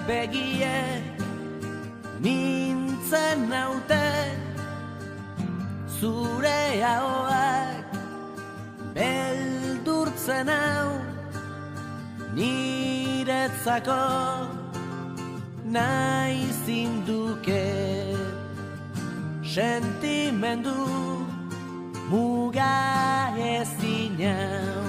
begiek mintzen naute, zure ahoak beldurtzen hau, niretzako nahi zinduke, sentimendu muga ezin hau.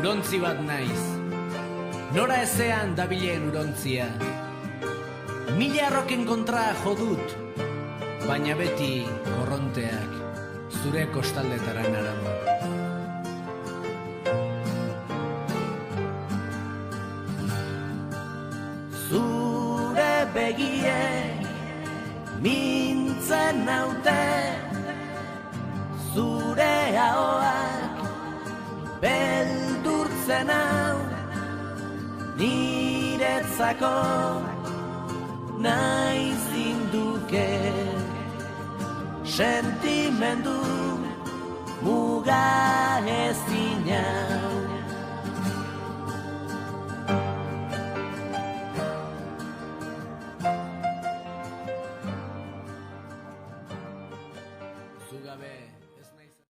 Urontzi bat naiz, nora ezean dabilen urontzia. Mila arroken kontra jodut, baina beti korronteak zure kostaldetara narama. Zure begiek mintzen naute, zure ahoak beldurtzen hau, niretzako nahi zinduke, sentimendu muga